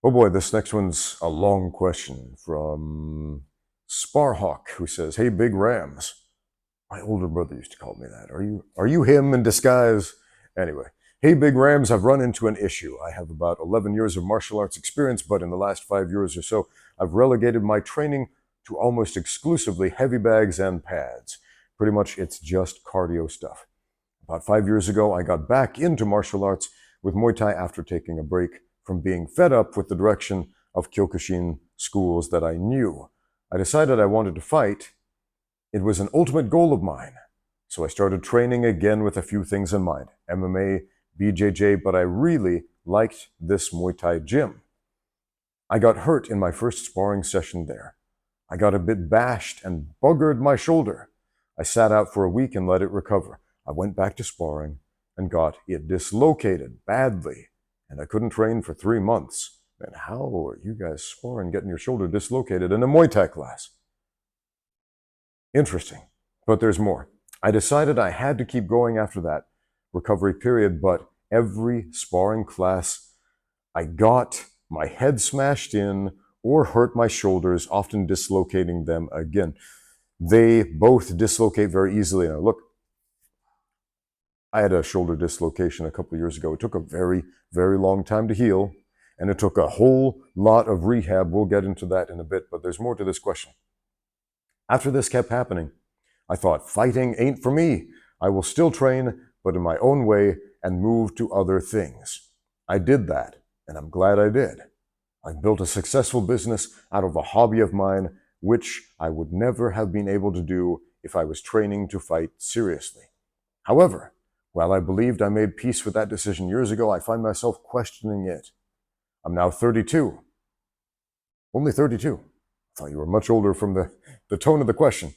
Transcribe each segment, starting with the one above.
Oh boy, this next one's a long question from Sparhawk, who says, "Hey, Big Rams." My older brother used to call me that. Are you him in disguise? Anyway, hey, Big Rams, I've run into an issue. I have about 11 years of martial arts experience, but in the last 5 years or so, I've relegated my training to almost exclusively heavy bags and pads. Pretty much it's just cardio stuff. About 5 years ago, I got back into martial arts with Muay Thai after taking a break from being fed up with the direction of kyokushin schools that I knew. I decided I wanted to fight. It was an ultimate goal of mine. So I started training again with a few things in mind. MMA, BJJ, but I really liked this Muay Thai gym. I got hurt in my first sparring session there. I got a bit bashed and buggered my shoulder. I sat out for a week and let it recover. I went back to sparring and got it dislocated badly, and I couldn't train for 3 months. And how are you guys sparring getting your shoulder dislocated in a Muay Thai class? Interesting, but there's more. I decided I had to keep going after that recovery period, but every sparring class I got my head smashed in or hurt my shoulders, often dislocating them again. They both dislocate very easily. Now look, I had a shoulder dislocation a couple of years ago. It took a very, very long time to heal, and it took a whole lot of rehab. We'll get into that in a bit, but there's more to this question. After this kept happening, I thought, fighting ain't for me. I will still train, but in my own way, and move to other things. I did that, and I'm glad I did. I built a successful business out of a hobby of mine, which I would never have been able to do if I was training to fight seriously. However, while I believed I made peace with that decision years ago, I find myself questioning it. I'm now 32. Only 32. I thought you were much older from the tone of the question.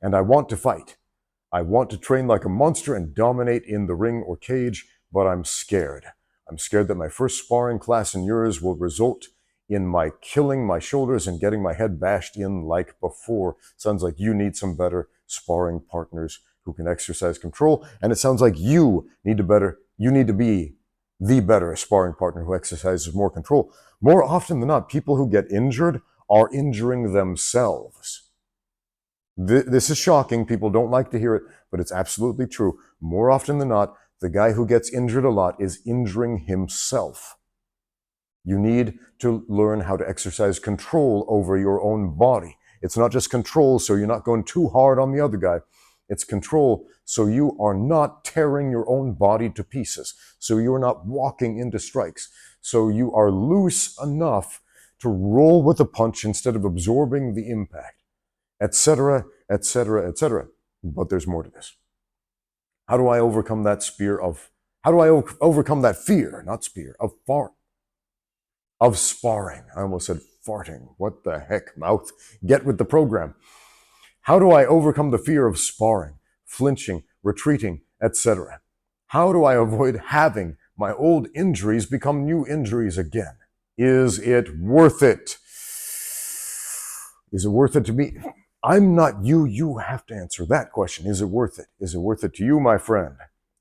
And I want to fight. I want to train like a monster and dominate in the ring or cage, but I'm scared. I'm scared that my first sparring class in years will result in my killing my shoulders and getting my head bashed in like before. Sounds like you need some better sparring partners who can exercise control, and it sounds like you need to be the better sparring partner who exercises more control. More often than not, people who get injured are injuring themselves. This is shocking. People don't like to hear it, but it's absolutely true. More often than not, the guy who gets injured a lot is injuring himself. You need to learn how to exercise control over your own body. It's not just control so you're not going too hard on the other guy. It's control so you are not tearing your own body to pieces, so you're not walking into strikes, so you are loose enough to roll with a punch instead of absorbing the impact, etc., etc., etc. But there's more to this. How do I overcome that fear, not spear, of sparring? I almost said farting. What the heck, mouth? Get with the program. How do I overcome the fear of sparring, flinching, retreating, etc.? How do I avoid having my old injuries become new injuries again? Is it worth it? Is it worth it to me? I'm not you. You have to answer that question. Is it worth it? Is it worth it to you, my friend?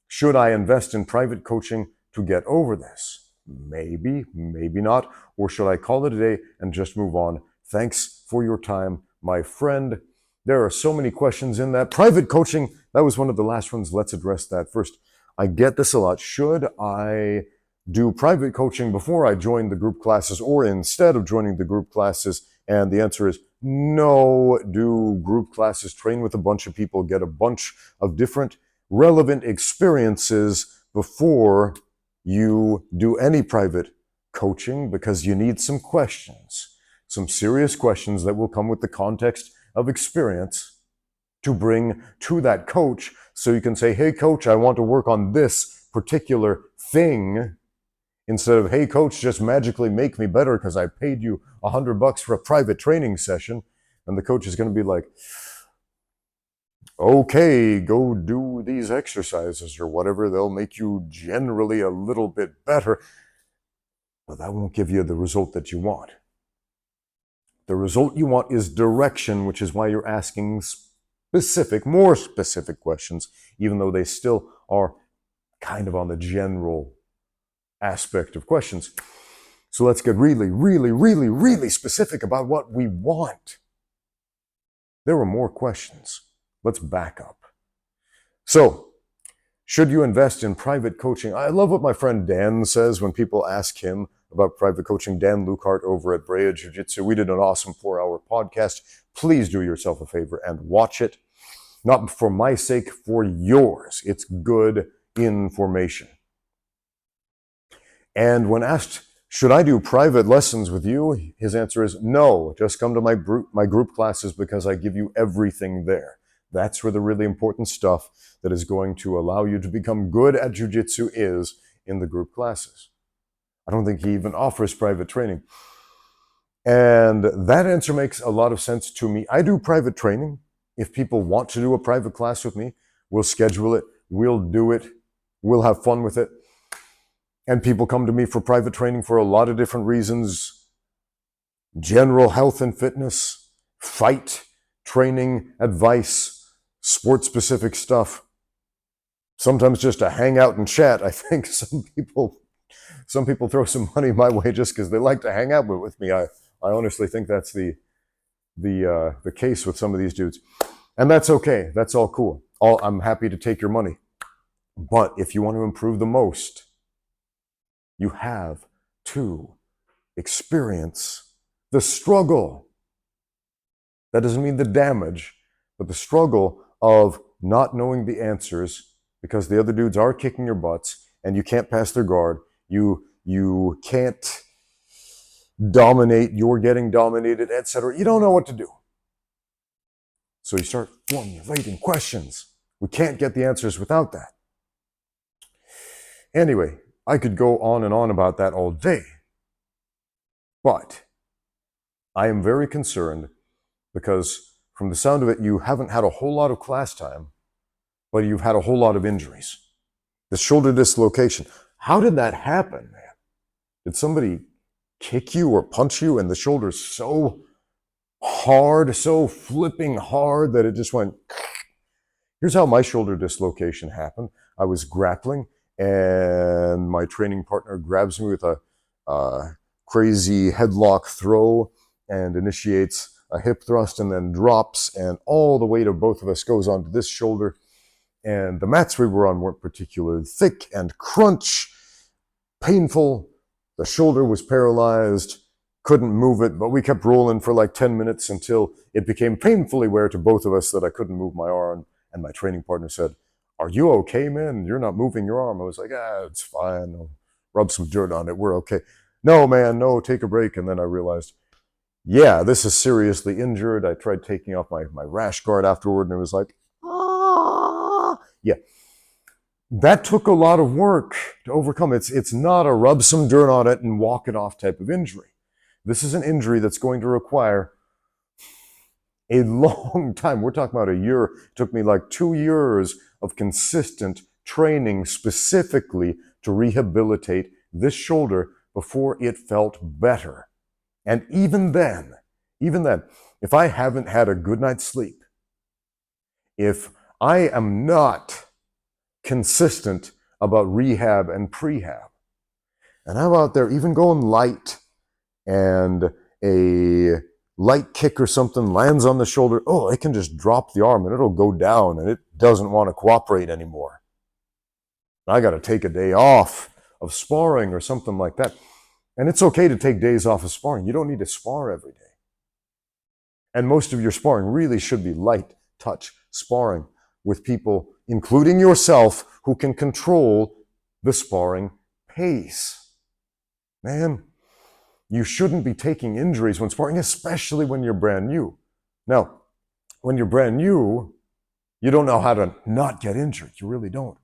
Should I invest in private coaching to get over this? Maybe, maybe not. Or should I call it a day and just move on? Thanks for your time, my friend. There are so many questions in that. Private coaching, that was one of the last ones. Let's address that first. I get this a lot. Should I do private coaching before I join the group classes or instead of joining the group classes? And the answer is no. Do group classes, train with a bunch of people, get a bunch of different relevant experiences before you do any private coaching, because you need some questions, some serious questions that will come with the context of experience to bring to that coach, so you can say, hey coach, I want to work on this particular thing, instead of, hey coach, just magically make me better because I paid you $100 for a private training session. And the coach is going to be like, okay, go do these exercises or whatever. They'll make you generally a little bit better, but that won't give you the result that you want. The result you want is direction, which is why you're asking more specific questions, even though they still are kind of on the general aspect of questions. So let's get really, really, really, really specific about what we want. There were more questions. Let's back up. So, should you invest in private coaching? I love what my friend Dan says when people ask him about private coaching. Dan Lukart over at Brazilian Jiu-Jitsu. We did an awesome 4-hour podcast. Please do yourself a favor and watch it. Not for my sake, for yours. It's good information. And when asked, should I do private lessons with you? His answer is no. Just come to my group classes because I give you everything there. That's where the really important stuff that is going to allow you to become good at jiu-jitsu is in the group classes. I don't think he even offers private training. And that answer makes a lot of sense to me. I do private training. If people want to do a private class with me, we'll schedule it, we'll do it, we'll have fun with it. And people come to me for private training for a lot of different reasons. General health and fitness, fight, training, advice, sport-specific stuff. Sometimes just to hang out and chat. I think some people throw some money my way just because they like to hang out with me. I honestly think that's the case with some of these dudes. And that's okay. That's all cool. I'm happy to take your money. But if you want to improve the most, you have to experience the struggle. That doesn't mean the damage, but the struggle of not knowing the answers because the other dudes are kicking your butts and you can't pass their guard. You can't dominate, you're getting dominated, etc. You don't know what to do. So you start formulating questions. We can't get the answers without that. Anyway, I could go on and on about that all day. But I am very concerned because from the sound of it, you haven't had a whole lot of class time, but you've had a whole lot of injuries. The shoulder dislocation. How did that happen, man? Did somebody kick you or punch you and the shoulder's so hard, so flipping hard that it just went? Here's how my shoulder dislocation happened. I was grappling and my training partner grabs me with a crazy headlock throw and initiates a hip thrust and then drops, and all the weight of both of us goes onto this shoulder. And the mats we were on weren't particularly thick and crunch, painful. The shoulder was paralyzed, couldn't move it, but we kept rolling for like 10 minutes until it became painfully aware to both of us that I couldn't move my arm. And my training partner said, "Are you okay, man? You're not moving your arm." I was like, it's fine. I'll rub some dirt on it. We're okay. No, man, no, take a break. And then I realized, yeah, this is seriously injured. I tried taking off my rash guard afterward, and it was like, yeah. That took a lot of work to overcome. It's not a rub some dirt on it and walk it off type of injury. This is an injury that's going to require a long time. We're talking about a year. It took me like 2 years of consistent training specifically to rehabilitate this shoulder before it felt better. And even then, if I haven't had a good night's sleep, if I am not consistent about rehab and prehab, and I'm out there even going light, and a light kick or something lands on the shoulder, I can just drop the arm and it'll go down and it doesn't want to cooperate anymore. I got to take a day off of sparring or something like that. And it's okay to take days off of sparring. You don't need to spar every day. And most of your sparring really should be light touch sparring with people, including yourself, who can control the sparring pace. Man, you shouldn't be taking injuries when sparring, especially when you're brand new. Now, when you're brand new, you don't know how to not get injured. You really don't.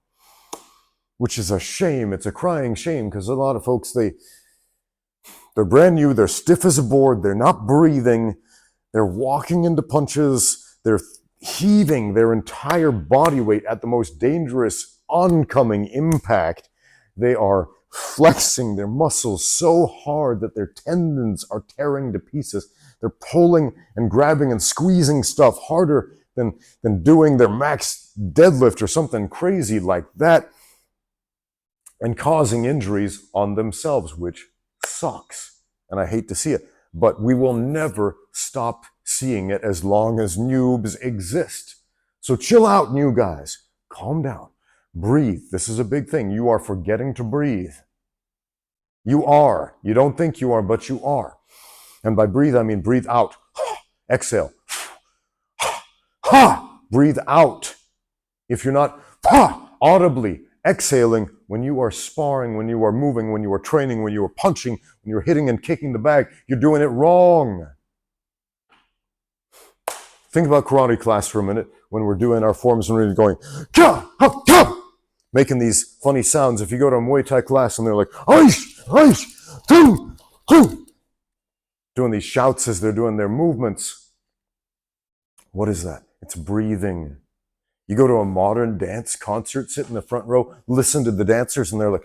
Which is a shame. It's a crying shame, because a lot of folks, they're brand new, they're stiff as a board, they're not breathing, they're walking into punches, they're heaving their entire body weight at the most dangerous oncoming impact. They are flexing their muscles so hard that their tendons are tearing to pieces. They're pulling and grabbing and squeezing stuff harder than doing their max deadlift or something crazy like that, and causing injuries on themselves, which sucks. And I hate to see it. But we will never stop seeing it as long as noobs exist. So chill out, new guys. Calm down. Breathe. This is a big thing. You are forgetting to breathe. You are. You don't think you are, but you are. And by breathe, I mean breathe out. Exhale. Breathe out. If you're not audibly exhaling when you are sparring, when you are moving, when you are training, when you are punching, when you're hitting and kicking the bag, you're doing it wrong. Think about karate class for a minute when we're doing our forms and we're going, ka, ha, ka, making these funny sounds. If you go to a Muay Thai class and they're like, aish, aish, tum, tum, doing these shouts as they're doing their movements. What is that? It's breathing. You go to a modern dance concert, sit in the front row, listen to the dancers, and they're like,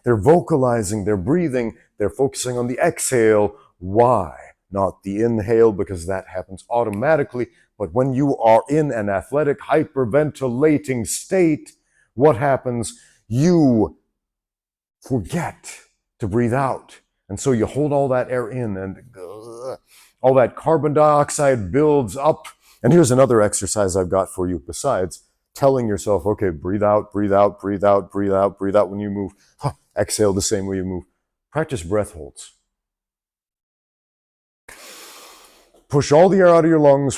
they're vocalizing, they're breathing, they're focusing on the exhale. Why? Not the inhale, because that happens automatically. But when you are in an athletic, hyperventilating state, what happens? You forget to breathe out. And so you hold all that air in and all that carbon dioxide builds up. And here's another exercise I've got for you besides telling yourself, okay, breathe out, breathe out, breathe out, breathe out, breathe out when you move. Exhale the same way you move. Practice breath holds. Push all the air out of your lungs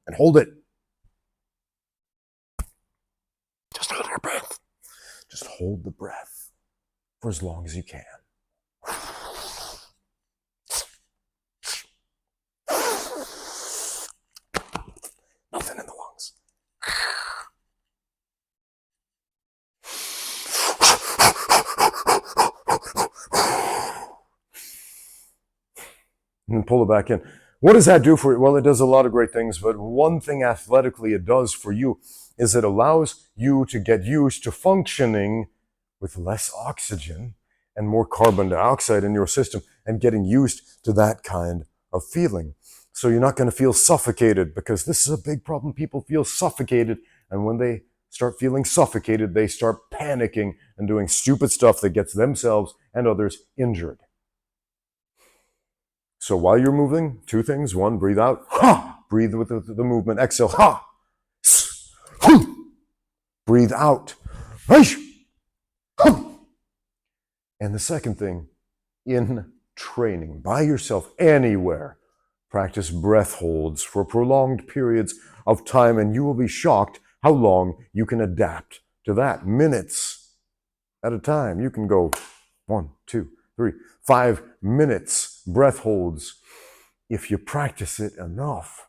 and hold it. Just hold your breath. Just hold the breath for as long as you can. Nothing in the lungs. And then pull it back in. What does that do for you? Well, it does a lot of great things, but one thing athletically it does for you is it allows you to get used to functioning with less oxygen and more carbon dioxide in your system and getting used to that kind of feeling. So you're not going to feel suffocated, because this is a big problem. People feel suffocated, and when they start feeling suffocated, they start panicking and doing stupid stuff that gets themselves and others injured. So while you're moving, two things. One, breathe out. Breathe with the movement. Exhale. Breathe out. And the second thing, in training, by yourself, anywhere, practice breath holds for prolonged periods of time, and you will be shocked how long you can adapt to that. Minutes at a time. You can go 1, 2, 3, 5 minutes breath holds if you practice it enough.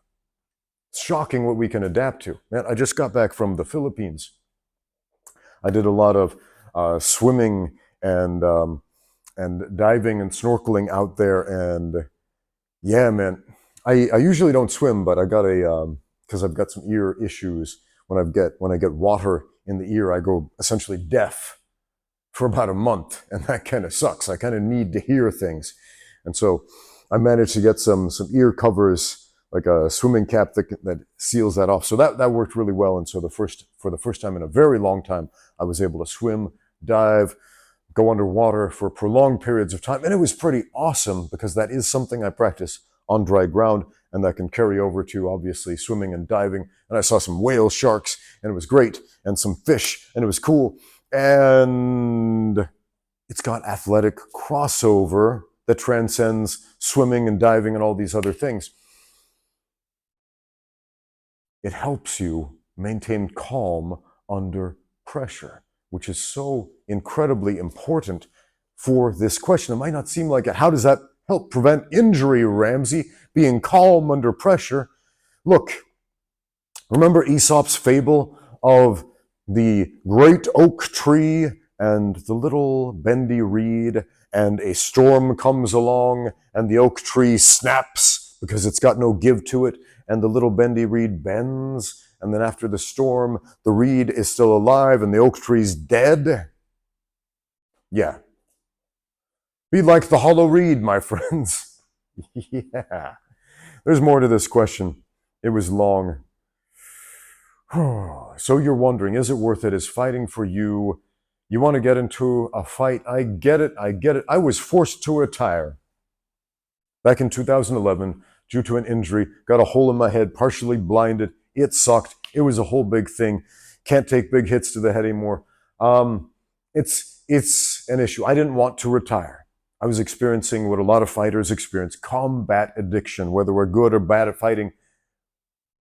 It's shocking what we can adapt to. Man, I just got back from the Philippines. I did a lot of swimming and diving and snorkeling out there, and yeah, man, I usually don't swim, but I got because I've got some ear issues. When I get water in the ear, I go essentially deaf for about a month, and that kind of sucks. I kind of need to hear things, and so I managed to get some ear covers, like a swimming cap that seals that off. So that worked really well. And so for the first time in a very long time, I was able to swim, dive, go underwater for prolonged periods of time. And it was pretty awesome, because that is something I practice on dry ground, and that can carry over to obviously swimming and diving. And I saw some whale sharks, and it was great, and some fish, and it was cool. And it's got athletic crossover that transcends swimming and diving and all these other things. It helps you maintain calm under pressure, which is so incredibly important for this question. It might not seem like it. How does that help prevent injury, Ramsey? Being calm under pressure. Look, remember Aesop's fable of the great oak tree and the little bendy reed, and a storm comes along and the oak tree snaps because it's got no give to it, and the little bendy reed bends, and then after the storm, the reed is still alive and the oak tree's dead? Yeah. Be like the hollow reed, my friends. Yeah. There's more to this question. It was long. So you're wondering, is it worth it? Is fighting for you? You want to get into a fight? I get it. I get it. I was forced to retire back in 2011 due to an injury. Got a hole in my head, partially blinded. It sucked. It was a whole big thing. Can't take big hits to the head anymore. It's an issue. I didn't want to retire. I was experiencing what a lot of fighters experience: combat addiction. Whether we're good or bad at fighting,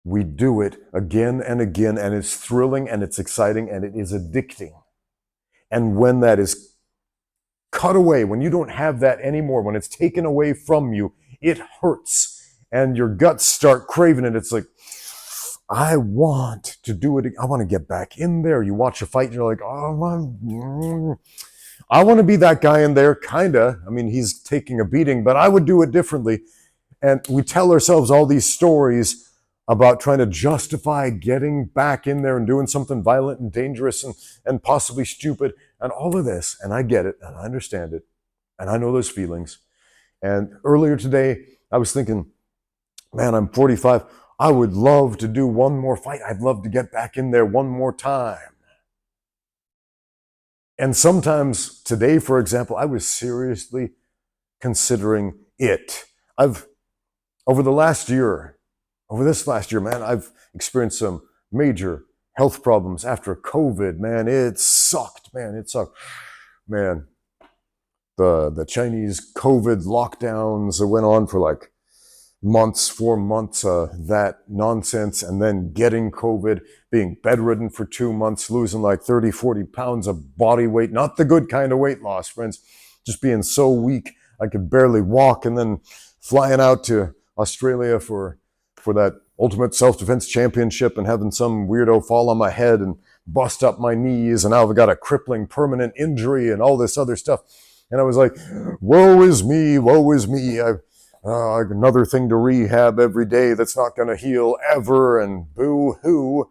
we do it again and again, and it's thrilling and it's exciting and it is addicting. And when that is cut away, when you don't have that anymore, when it's taken away from you, it hurts and your guts start craving it. It's like, I want to do it. I want to get back in there. You watch a fight and you're like, oh, I want to be that guy in there, kind of. I mean, he's taking a beating, but I would do it differently. And we tell ourselves all these stories about trying to justify getting back in there and doing something violent and dangerous and possibly stupid and all of this. And I get it and I understand it. And I know those feelings. And earlier today, I was thinking, man, I'm 45. I would love to do one more fight. I'd love to get back in there one more time. And sometimes today, for example, I was seriously considering it. Over this last year, man, I've experienced some major health problems after COVID, man. It sucked, man. It sucked. Man, the Chinese COVID lockdowns that went on for like months, 4 months, that nonsense, and then getting COVID, being bedridden for 2 months, losing like 30, 40 pounds of body weight, not the good kind of weight loss, friends, just being so weak I could barely walk, and then flying out to Australia for that Ultimate Self-Defense Championship and having some weirdo fall on my head and bust up my knees, and now I've got a crippling permanent injury and all this other stuff. And I was like, woe is me, woe is me. Another thing to rehab every day that's not going to heal ever, and boo-hoo.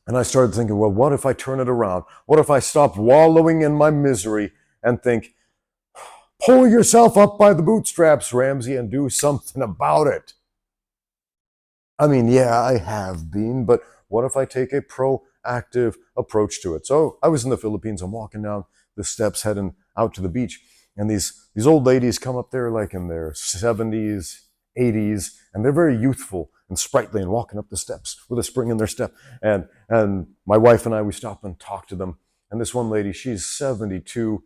And I started thinking, well, what if I turn it around? What if I stop wallowing in my misery and think, pull yourself up by the bootstraps, Ramsey, and do something about it? I mean, yeah, I have been, but what if I take a proactive approach to it? So I was in the Philippines. I'm walking down the steps heading out to the beach, and these old ladies come up there like in their 70s, 80s, and they're very youthful and sprightly and walking up the steps with a spring in their step. And my wife and I, we stop and talk to them. And this one lady, she's 72,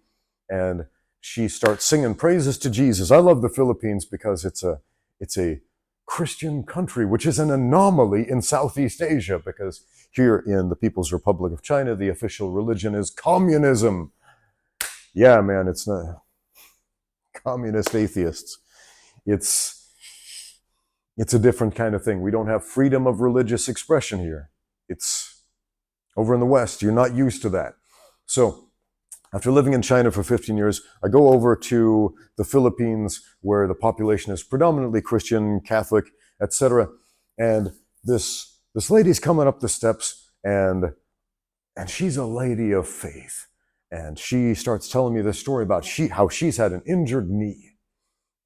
and she starts singing praises to Jesus. I love the Philippines because it's a Christian country, which is an anomaly in Southeast Asia, because here in the People's Republic of China, the official religion is communism. Yeah, man, it's not communist atheists. It's a different kind of thing. We don't have freedom of religious expression here. It's over in the West. You're not used to that. So after living in China for 15 years, I go over to the Philippines, where the population is predominantly Christian, Catholic, etc. And this lady's coming up the steps, and she's a lady of faith. And she starts telling me this story about how she's had an injured knee,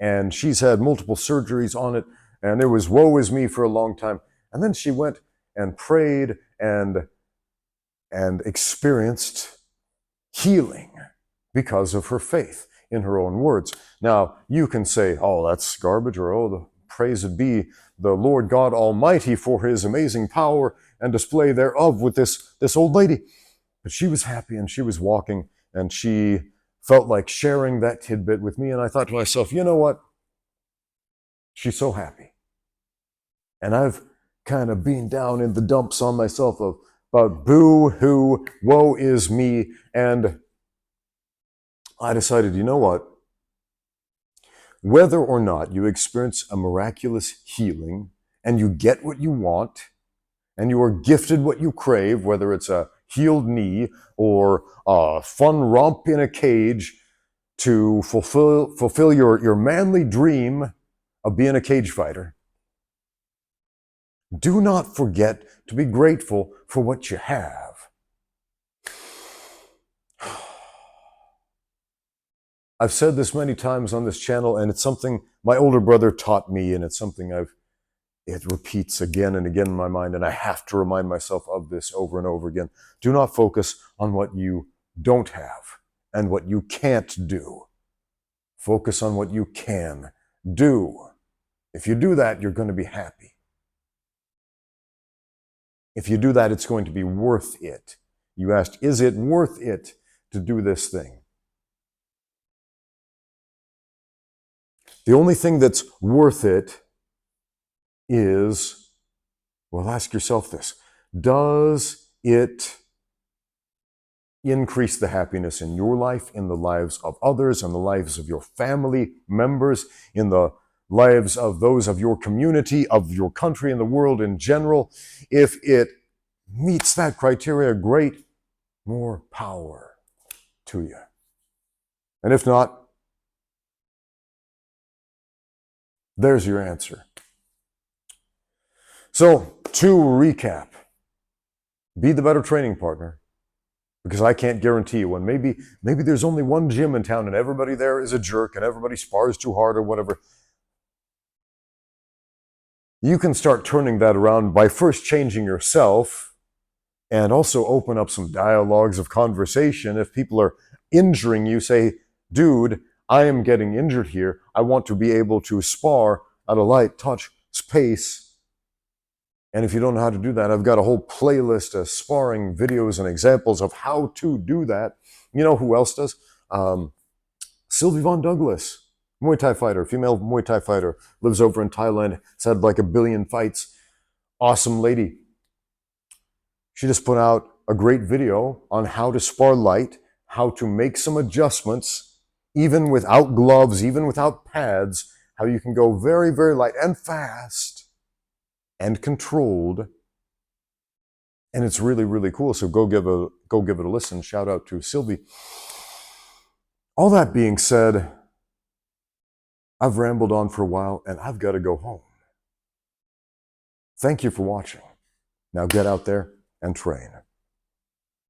and she's had multiple surgeries on it, and it was woe is me for a long time. And then she went and prayed and experienced healing because of her faith, in her own words. Now, you can say, oh, that's garbage, or oh, praised be the Lord God Almighty for his amazing power and display thereof with this old lady. But she was happy, and she was walking, and she felt like sharing that tidbit with me. And I thought to myself, you know what? She's so happy. And I've kind of been down in the dumps on myself about boo-hoo, woe is me. And I decided, you know what? Whether or not you experience a miraculous healing and you get what you want and you are gifted what you crave, whether it's a healed knee or a fun romp in a cage to fulfill your manly dream of being a cage fighter, do not forget to be grateful for what you have. I've said this many times on this channel, and it's something my older brother taught me, and it's something it repeats again and again in my mind, and I have to remind myself of this over and over again. Do not focus on what you don't have and what you can't do. Focus on what you can do. If you do that, you're going to be happy. If you do that, it's going to be worth it. You asked, is it worth it to do this thing? The only thing that's worth it is, well, ask yourself this. Does it increase the happiness in your life, in the lives of others, in the lives of your family members, in the lives of those of your community, of your country, and the world in general? If it meets that criteria, great, more power to you. And if not, there's your answer. So, to recap, be the better training partner, because I can't guarantee you one. Maybe there's only one gym in town and everybody there is a jerk and everybody spars too hard or whatever. You can start turning that around by first changing yourself and also open up some dialogues of conversation. If people are injuring you, say, dude, I am getting injured here. I want to be able to spar at a light touch pace. And if you don't know how to do that, I've got a whole playlist of sparring videos and examples of how to do that. You know who else does? Sylvie Von Douglas, Muay Thai fighter, female Muay Thai fighter, lives over in Thailand, has had like 1 billion fights. Awesome lady. She just put out a great video on how to spar light, how to make some adjustments, even without gloves, even without pads, how you can go very, very light and fast and controlled, and it's really, really cool. So go give it a listen. Shout out to Sylvie. All that being said, I've rambled on for a while, and I've got to go home. Thank you for watching. Now get out there and train.